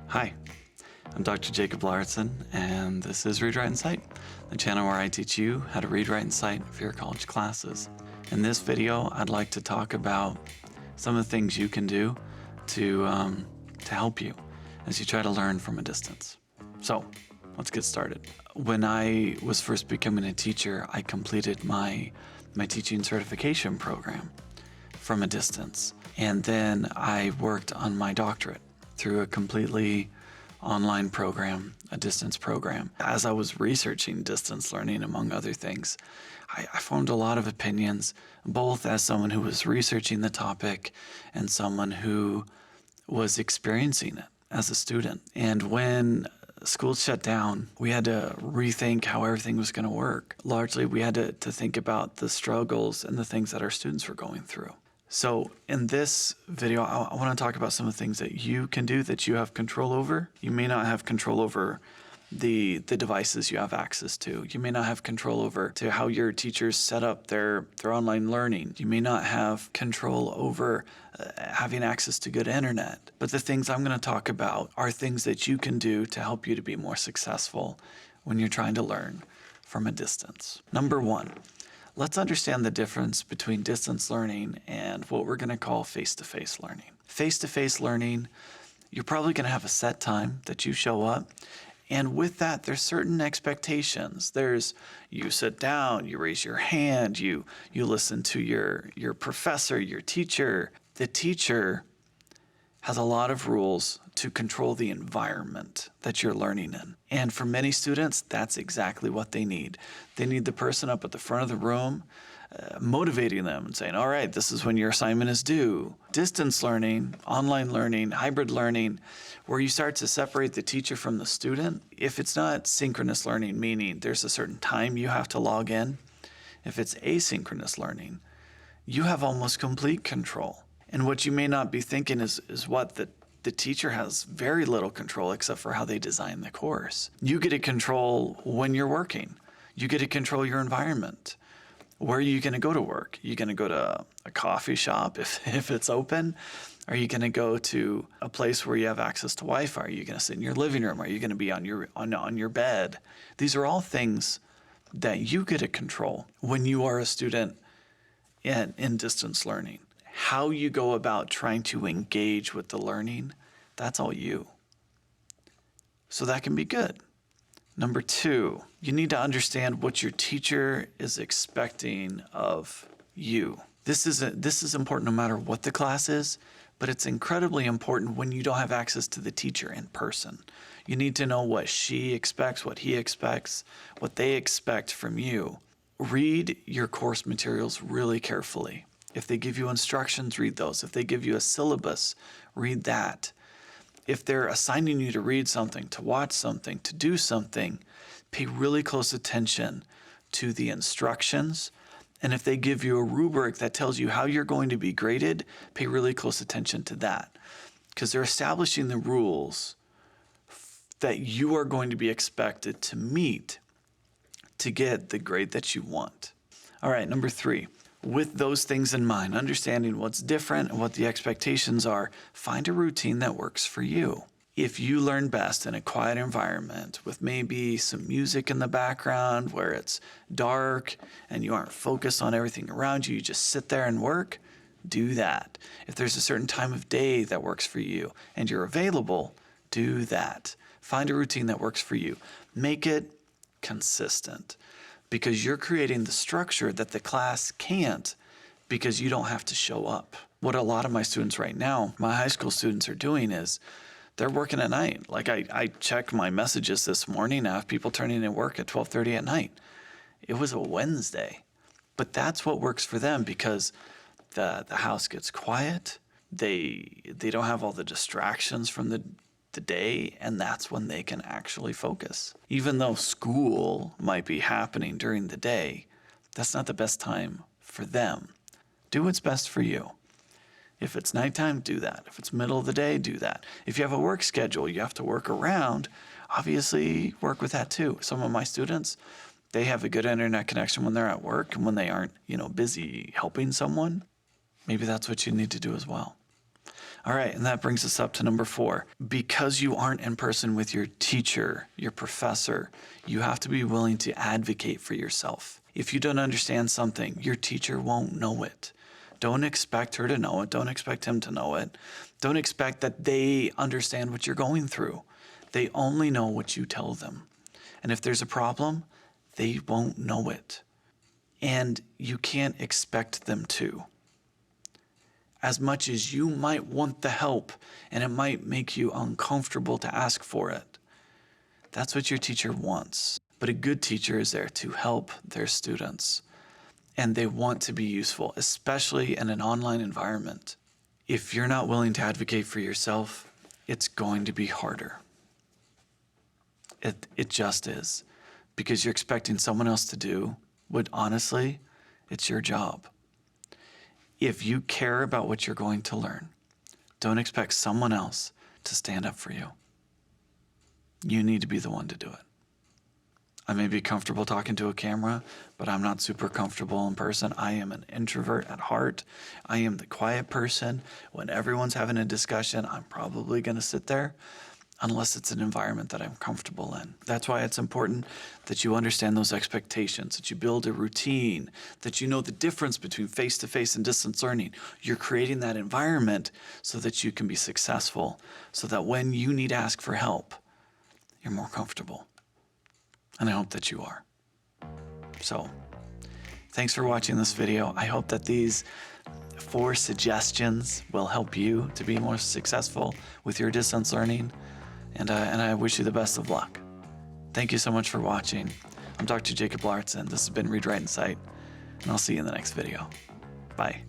Hi, I'm Dr. Jacob Lauritsen, and this is Read, Write, and Cite, the channel where I teach you how to read, write, and cite for your college classes. In this video, I'd like to talk about some of the things you can do to help you as you try to learn from a distance. So, let's get started. When I was first becoming a teacher, I completed my teaching certification program from a distance, and then I worked on my doctorate through a completely online program, a distance program. As I was researching distance learning, among other things, I formed a lot of opinions, both as someone who was researching the topic and someone who was experiencing it as a student. And when schools shut down, we had to rethink how everything was going to work. Largely, we had to think about the struggles and the things that our students were going through. So in this video, I want to talk about some of the things that you can do that you have control over. You may not have control over the devices you have access to. You may not have control over to how your teachers set up their online learning. You may not have control over having access to good internet. But the things I'm going to talk about are things that you can do to help you to be more successful when you're trying to learn from a distance. Number one, let's understand the difference between distance learning and what we're going to call face-to-face learning. Face-to-face learning, you're probably going to have a set time that you show up. And with that, there's certain expectations. There's you sit down, you raise your hand, you listen to your professor, your teacher. The teacher has a lot of rules to control the environment that you're learning in. And for many students, that's exactly what they need. They need the person up at the front of the room motivating them and saying, all right, this is when your assignment is due. Distance learning, online learning, hybrid learning, where you start to separate the teacher from the student. If it's not synchronous learning, meaning there's a certain time you have to log in, if it's asynchronous learning, you have almost complete control. And what you may not be thinking is what the teacher has very little control except for how they design the course. You get to control when you're working. You get to control your environment. Where are you going to go to work? Are you going to go to a coffee shop if it's open? Are you going to go to a place where you have access to Wi-Fi? Are you going to sit in your living room? Are you going to be on your bed? These are all things that you get to control when you are a student in distance learning. How you go about trying to engage with the learning, that's all you. So that can be good. Number two, you need to understand what your teacher is expecting of you. This is important no matter what the class is, but it's incredibly important when you don't have access to the teacher in person. You need to know what she expects, what he expects, what they expect from you. Read your course materials really carefully. If they give you instructions, read those. If they give you a syllabus, read that. If they're assigning you to read something, to watch something, to do something, pay really close attention to the instructions. And if they give you a rubric that tells you how you're going to be graded, pay really close attention to that. Because they're establishing the rules that you are going to be expected to meet to get the grade that you want. All right, number three. With those things in mind, understanding what's different and what the expectations are, find a routine that works for you. If you learn best in a quiet environment with maybe some music in the background where it's dark and you aren't focused on everything around you, you just sit there and work, do that. If there's a certain time of day that works for you and you're available, do that. Find a routine that works for you. Make it consistent, because you're creating the structure that the class can't because you don't have to show up. What a lot of my students right now, my high school students, are doing is they're working at night. Like I checked my messages this morning. I have people turning in work at 12:30 at night. It was a Wednesday. But that's what works for them because the house gets quiet. They don't have all the distractions from the day, and that's when they can actually focus. Even though school might be happening during the day, that's not the best time for them. Do what's best for you. If it's nighttime, do that. If it's middle of the day, do that. If you have a work schedule you have to work around, obviously work with that too. Some of my students, they have a good internet connection when they're at work and when they aren't, busy helping someone. Maybe that's what you need to do as well. All right, and that brings us up to number 4. Because you aren't in person with your teacher, your professor, you have to be willing to advocate for yourself. If you don't understand something, your teacher won't know it. Don't expect her to know it. Don't expect him to know it. Don't expect that they understand what you're going through. They only know what you tell them. And if there's a problem, they won't know it. And you can't expect them to. As much as you might want the help and it might make you uncomfortable to ask for it, that's what your teacher wants. But a good teacher is there to help their students, and they want to be useful, especially in an online environment. If you're not willing to advocate for yourself, it's going to be harder. It just is, because you're expecting someone else to do what, honestly, it's your job. If you care about what you're going to learn, don't expect someone else to stand up for you. You need to be the one to do it. I may be comfortable talking to a camera, but I'm not super comfortable in person. I am an introvert at heart. I am the quiet person. When everyone's having a discussion, I'm probably going to sit there unless it's an environment that I'm comfortable in. That's why it's important that you understand those expectations, that you build a routine, that you know the difference between face-to-face and distance learning. You're creating that environment so that you can be successful, so that when you need to ask for help, you're more comfortable. And I hope that you are. So, thanks for watching this video. I hope that these 4 suggestions will help you to be more successful with your distance learning. And I wish you the best of luck. Thank you so much for watching. I'm Dr. Jacob Larson. This has been Read, Write, and Cite, and I'll see you in the next video. Bye.